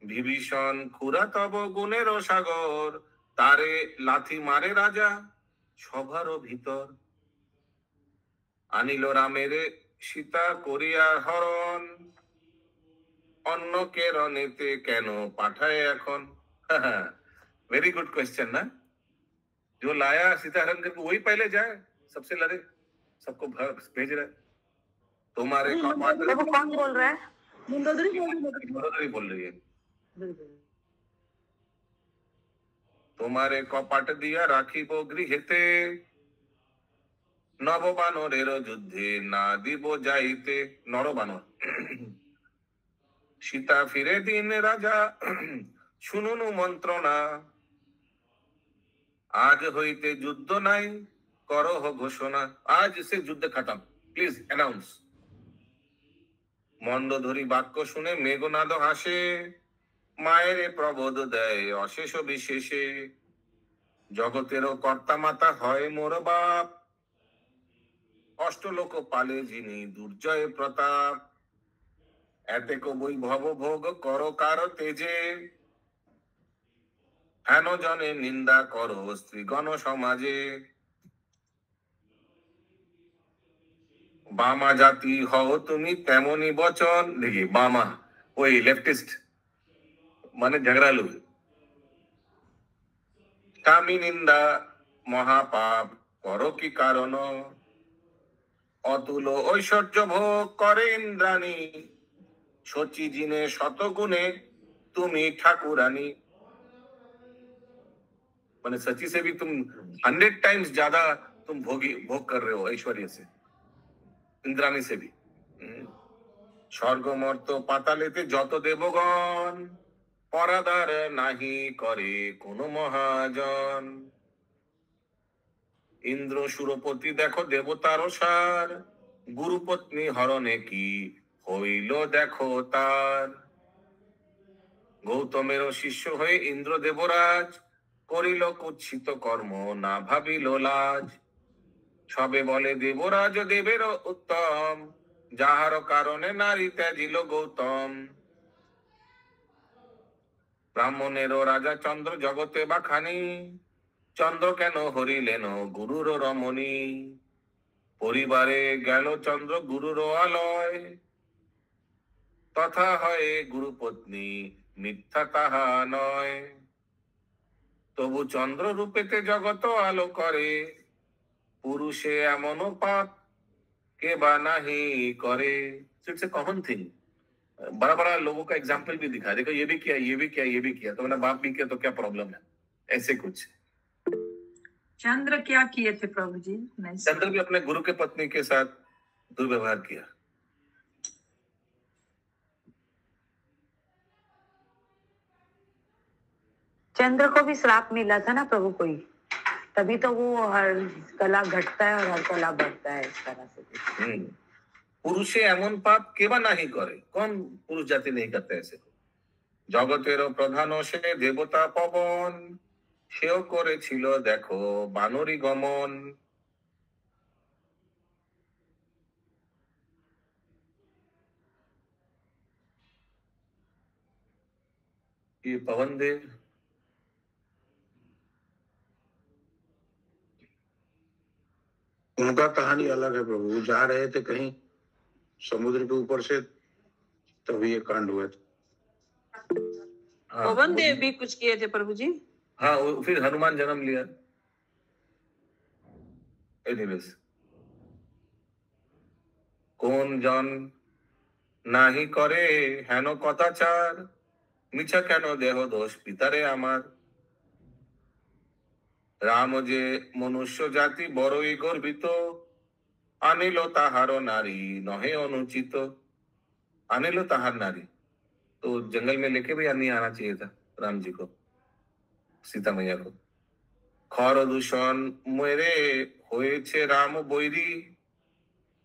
বিভীষণ খুরা তব গুণের সাগর, তারে লাথি মারে রাজা সভার ভিতর। আনিল রামের সীতা করিয়া হরণ, অন্য কেরণেতে কেন পাঠায় এখন? वेरी गुड क्वेश्चन ना। जो लाया सीताहरण करके वही पहले जाए, सबसे लड़े, सबको भेज रहे। तुम्हारे कपाट, देखो कौन बोल रहा है? मंदोदरी बोल रही है। तुम्हारे कपाट दिया राखिब गृहेते, नव बानरेर যুদ্ধে না দিব যাইতে। নর বানর। সীতা ফিরে দিন রাজা শুনুন মন্ত্রণা, आज হইতে যুদ্ধ নাই করহ ঘোষণা। आज से যুদ্ধ खत्म, प्लीज अनाउंस। মন্দধরি বাক্য শুনে মেঘনাদ হাসে, মায়ের প্রবোধ দেয় অশেষ বিশেষে। জগতেরও কর্তা মাতা হয় মোর বাপ, অষ্টলোক পালে যিনি দুর্জয় প্রতাপ। এতেক বৈভব ভোগ কর কার তেজে, হেন জনে নিন্দা করো স্ত্রীগণ সমাজে। বামা জাতি হও তুমি তেমনি বচন। देखिए बामा वही लेफ्टिस्ट মানে ঝগড়ালু। কামি নিন্দা মহাপাপ করো কি কারণ, অতুল ঐশ্বর্য ভোগ করে ইন্দ্রাণী। সচি জিনে শতগুণে তুমি ঠাকুরানী। মানে सची से भी तुम 100 टाइम्स ज्यादा तुम भोग कर रहे हो ऐश्वर्य से, इंद्राणी से भी। স্বর্গ মর্ত পাতালেতে যত দেবগণ, পরাদার নাহি করে কোন মহাজন। ইন্দ্র সুরপতি দেখো দেবতার সার, গুরুপত্নী হরণে কি হইল দেখো তার। গৌতমের শিষ্য হয়ে ইন্দ্র দেবরাজ, করিল কুৎসিত কর্ম না ভাবিল লাজ। সবে বলে দেবরাজ দেবের উত্তম, যাহার কারণে নারী ত্যাজিল গৌতম। ব্রাহ্মণেরও রাজা চন্দ্র জগতে বাখানি, চন্দ্র কেন হরিলেন গুরুর রমণী। পরিবারে গেল চন্দ্র গুরুর আলয়, তথা হয় গুরুপত্নী মিথ্যা তাহা নয়। তবু চন্দ্র রূপেতে জগত আলো করে, পুরুষে এমন পাপ के बा नहीं करे। So it's a common thing। बड़ा बड़ा लोगों का एग्जाम्पल भी दिखा, देखो ये भी किया, ये भी किया, ये भी किया, तो मैंने बाप भी किया तो क्या प्रॉब्लम है, ऐसे कुछ। चंद्र क्या किए थे प्रभु जी? चंद्र भी अपने गुरु के पत्नी के साथ दुर्व्यवहार किया। चंद्र को भी श्राप मिला था ना प्रभु कोई, तभी तो वो हर कला घटता है और हर कला बढ़ता है इस तरह से। পুরুষে এমন পাপ কেবা নাহি করে, কোন পুরুষ জাতি নেই করতে ऐसे। জগতের প্রধান সে দেবতা পবন, সেও করেছিল দেখো বানরী গমন। ये पवन देव उनका कहानी अलग है प्रभु। वो जा रहे थे कहीं समुद्र के ऊपर से, तभी ये कांड हुआ था। पवन देव भी कुछ किए थे प्रभु जी। हाँ, फिर हनुमान जन्म लिया। एनीवेज, কোন জন নাহি করে হেন কথাচার, মিছা কেন দেহ দোষ পিতারে আমার। রাম যে মনুষ্য জাতি বড়ই গর্বিত, আনিল তাহার নারী নহে অনুচিত। আনিল তাহার নারী, तो जंगल में लेके भी नहीं आना चाहिए था राम जी को, सीता मैया को। খর দূষণ মেরে হয়েছে রাম বৈরী,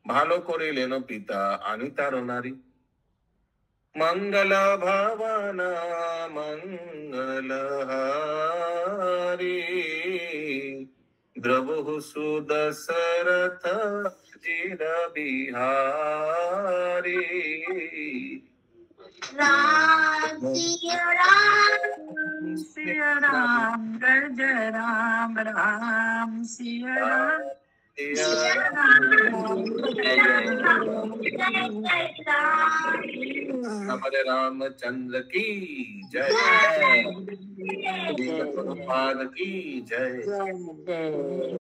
ভালো করিলেন পিতা আনি তার নারী। মঙ্গল ভাবনা মঙ্গলহারি, দ্রবহু সুদশরথ চির বিহারী। राम सिया राम सिया राम जय जय राम राम सिया राम सिया राम जय राम हमारे रामचंद्र की जय, प्रभुपाद की जय।